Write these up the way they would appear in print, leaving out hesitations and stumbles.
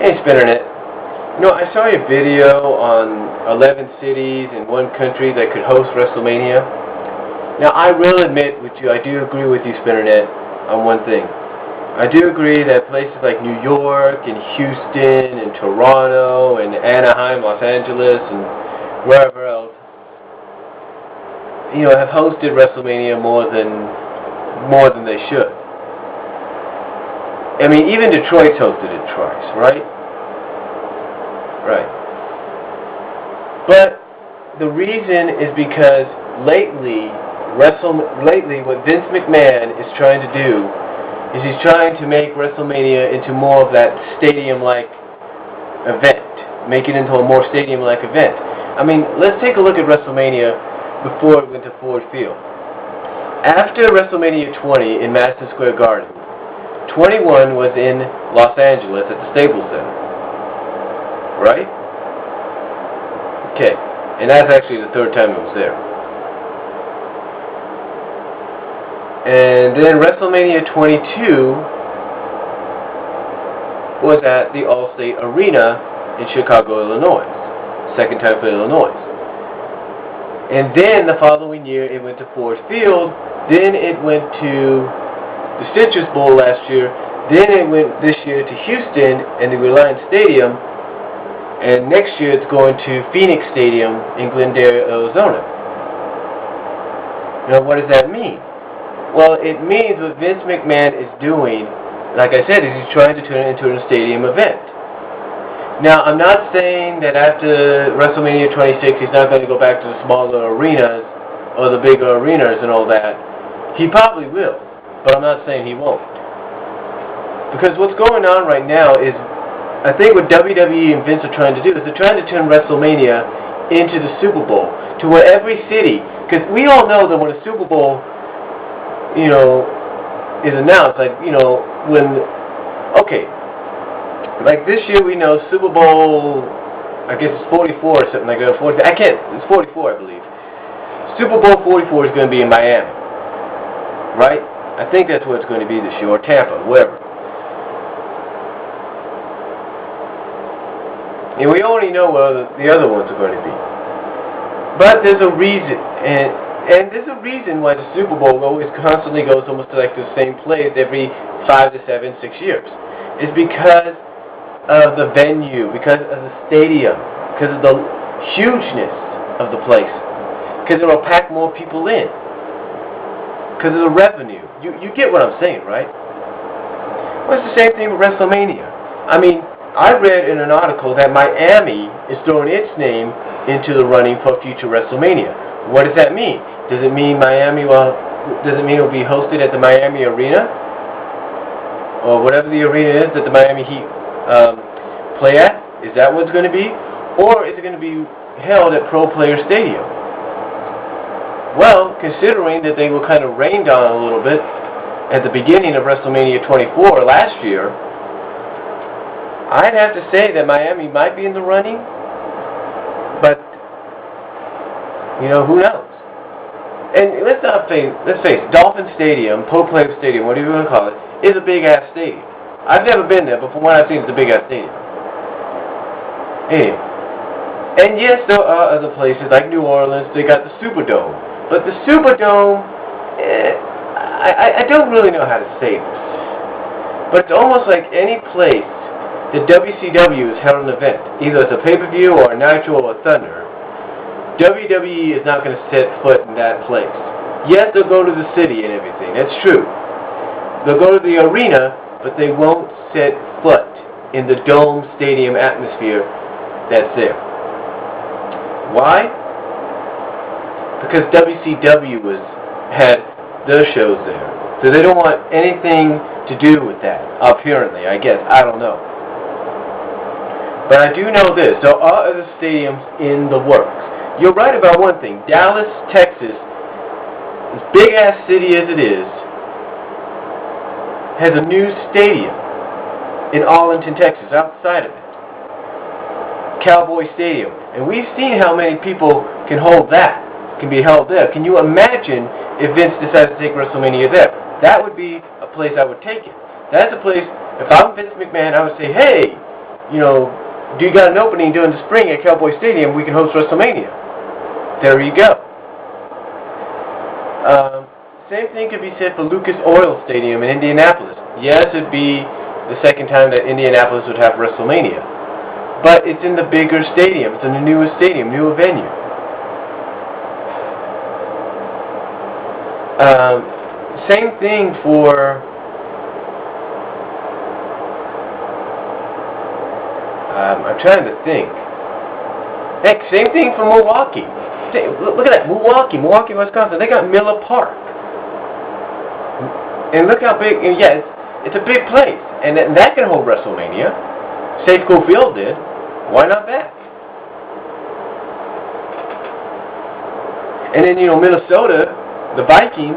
Hey, Spinnernet. I saw your video on 11 cities in one country that could host Wrestlemania. Now, I will admit with you, I do agree with you, Spinnernet, on one thing. I do agree that places like New York and Houston and Toronto and Anaheim, Los Angeles, and wherever else, have hosted Wrestlemania more than they should. I mean, even Detroit's hosted it twice, right? Right. But the reason is because lately what Vince McMahon is trying to do is he's trying to make WrestleMania into more of that stadium-like event. Make it into a more stadium-like event. I mean, let's take a look at WrestleMania before it went to Ford Field. After WrestleMania 20 in Madison Square Garden, 21 was in Los Angeles at the Staples Center. Right? Okay. And that's actually the third time it was there. And then WrestleMania 22 was at the Allstate Arena in Chicago, Illinois. Second time for Illinois. And then the following year it went to Ford Field. Then it went to the Citrus Bowl last year. Then it went this year to Houston and the Reliance Stadium. And next year it's going to Phoenix Stadium in Glendale, Arizona. Now, what does that mean? Well, it means what Vince McMahon is doing, like I said, is he's trying to turn it into a stadium event. Now, I'm not saying that after WrestleMania 26 he's not going to go back to the smaller arenas or the bigger arenas and all that. He probably will, but I'm not saying he won't. Because what's going on right now is, I think what WWE and Vince are trying to do is they're trying to turn WrestleMania into the Super Bowl, to where every city, because we all know that when a Super Bowl, is announced, like this year we know Super Bowl, I guess it's 44 or something like that. It's 44, I believe. Super Bowl 44 is going to be in Miami, right? I think that's where it's going to be this year, or Tampa, wherever. And we already know where the other ones are going to be. But there's a reason, and there's a reason why the Super Bowl always constantly goes almost like the same place every 5 to 7, 6 years. It's because of the venue, because of the stadium, because of the hugeness of the place, because it will pack more people in, because of the revenue. You get what I'm saying, right? Well, it's the same thing with WrestleMania. I mean, I read in an article that Miami is throwing its name into the running for future WrestleMania. What does that mean? Does it mean it will be hosted at the Miami Arena? Or whatever the arena is that the Miami Heat play at? Is that what it's going to be? Or is it going to be held at Pro Player Stadium? Well, considering that they were kind of rained on a little bit at the beginning of WrestleMania 24 last year, I'd have to say that Miami might be in the running, but, who knows? And let's face it, Dolphin Stadium, Pro Player Stadium, whatever you want to call it, is a big-ass stadium. I've never been there, but from what I've seen, it's a big-ass stadium. Anyway. And yes, there are other places, like New Orleans, they got the Superdome. But the Superdome, I don't really know how to say this, but it's almost like any place the WCW has held an event, either as a pay-per-view or a Nitro or a Thunder. WWE is not going to set foot in that place. Yes, they'll go to the city and everything, that's true. They'll go to the arena, but they won't set foot in the dome stadium atmosphere that's there. Why? Because WCW had their shows there. So they don't want anything to do with that, apparently, I guess. I don't know. But I do know this. There are other stadiums in the works. You're right about one thing. Dallas, Texas, as big-ass city as it is, has a new stadium in Arlington, Texas, outside of it. Cowboy Stadium. And we've seen how many people can hold that, can be held there. Can you imagine if Vince decided to take WrestleMania there? That would be a place I would take it. That's a place, if I'm Vince McMahon, I would say, hey, do you got an opening during the spring at Cowboy Stadium, we can host WrestleMania. There you go. Same thing could be said for Lucas Oil Stadium in Indianapolis. Yes, it'd be the second time that Indianapolis would have WrestleMania. But it's in the bigger stadium. It's in the newest stadium, newer venue. Same thing for... I'm trying to think. Heck, same thing for Milwaukee. Look at that, Milwaukee, Wisconsin. They got Miller Park. And look how big, and yeah, it's a big place. And that can hold WrestleMania. Safeco Field did. Why not that? And then, Minnesota, the Vikings,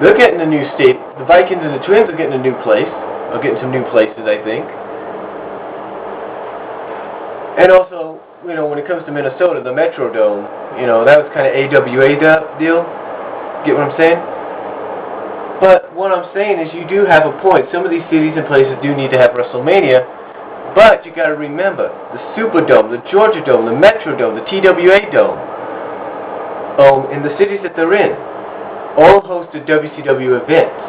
they're getting a new state. The Vikings and the Twins are getting a new place. Or getting some new places, I think. And also, when it comes to Minnesota, the Metrodome, that was kind of AWA deal. Get what I'm saying? But what I'm saying is you do have a point. Some of these cities and places do need to have WrestleMania, but you got to remember, the Superdome, the Georgia Dome, the Metrodome, the TWA Dome, in the cities that they're in, all hosted WCW events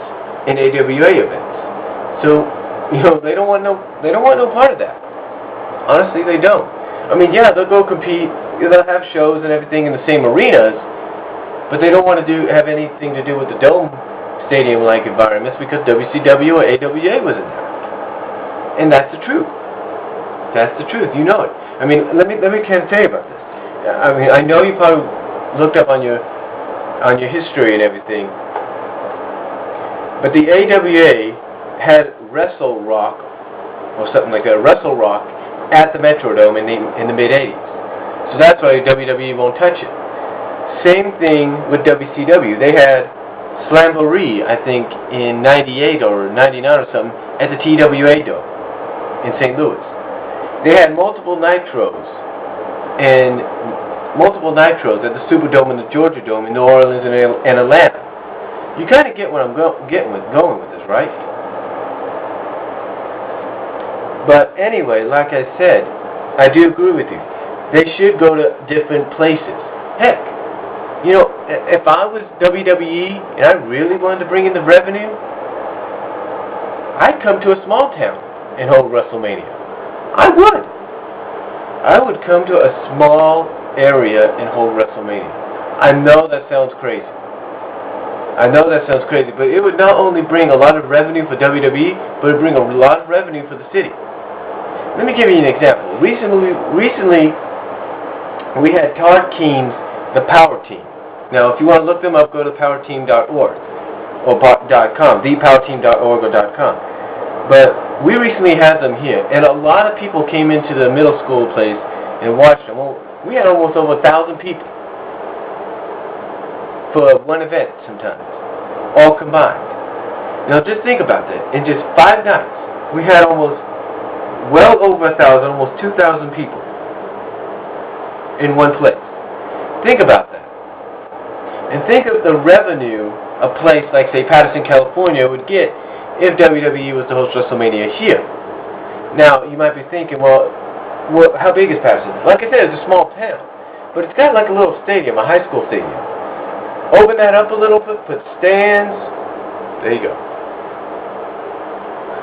and AWA events. So, they don't want no part of that. Honestly, they don't. I mean, yeah, they'll go compete. They'll have shows and everything in the same arenas, but they don't want to have anything to do with the dome stadium-like environments because WCW or AWA was in there. And that's the truth. That's the truth. You know it. I mean, let me kind of tell you about this. I mean, I know you probably looked up on your history and everything, but the AWA had Wrestle Rock or something like that, Wrestle Rock, at the Metrodome in the mid-'80s. So that's why WWE won't touch it. Same thing with WCW. They had Slamboree, I think, in 98 or 99 or something, at the TWA Dome in St. Louis. They had multiple Nitros at the Superdome and the Georgia Dome in New Orleans and Atlanta. You kind of get what I'm going with this, right? But anyway, like I said, I do agree with you. They should go to different places. Heck, if I was WWE and I really wanted to bring in the revenue, I'd come to a small town and hold WrestleMania. I would come to a small area and hold WrestleMania. I know that sounds crazy. But it would not only bring a lot of revenue for WWE, but it would bring a lot of revenue for the city. Let me give you an example. Recently, we had Todd Keene's The Power Team. Now, if you want to look them up, go to powerteam.org or .com, thepowerteam.org or .com. But we recently had them here, and a lot of people came into the middle school place and watched them. Well, we had almost over 1,000 people for one event sometimes, all combined. Now, just think about that. In just 5 nights, we had well over 1,000, almost 2,000 people in one place. Think about that. And think of the revenue a place like, say, Patterson, California would get if WWE was to host WrestleMania here. Now, you might be thinking, well, how big is Patterson? Like I said, it's a small town. But it's got like a little stadium, a high school stadium. Open that up a little bit, put stands. There you go.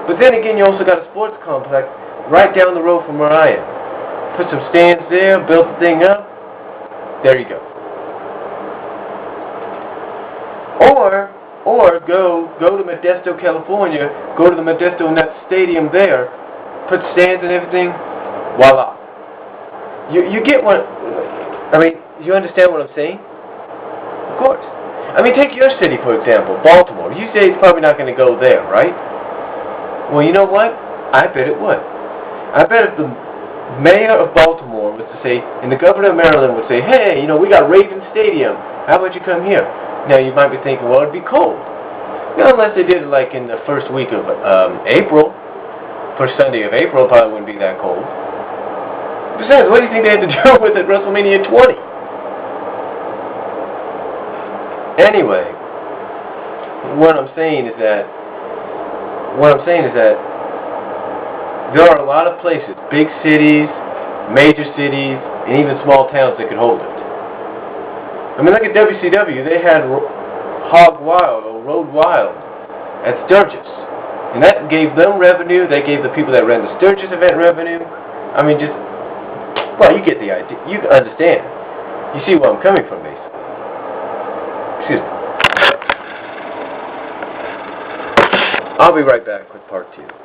But then again, you also got a sports complex right down the road from where I am. Put some stands there, build the thing up. There you go. Or go to Modesto, California, go to the Modesto Net Stadium there, put stands and everything, voila. You get what, I mean, you understand what I'm saying? Of course. I mean, take your city, for example, Baltimore. You say it's probably not going to go there, right? Well, you know what? I bet it would. I bet if the mayor of Baltimore was to say, and the governor of Maryland would say, hey, we got Raven Stadium. How about you come here? Now, you might be thinking, well, it'd be cold. Unless they did it like in the first week of April. First Sunday of April probably wouldn't be that cold. Besides, what do you think they had to do with at WrestleMania 20? Anyway, what I'm saying is that there are a lot of places, big cities, major cities, and even small towns that could hold it. I mean, look at WCW. They had Hog Wild or Road Wild at Sturgis. And that gave them revenue. They gave the people that ran the Sturgis event revenue. I mean, just, well, you get the idea. You understand. You see where I'm coming from, basically. Excuse me. I'll be right back with part 2.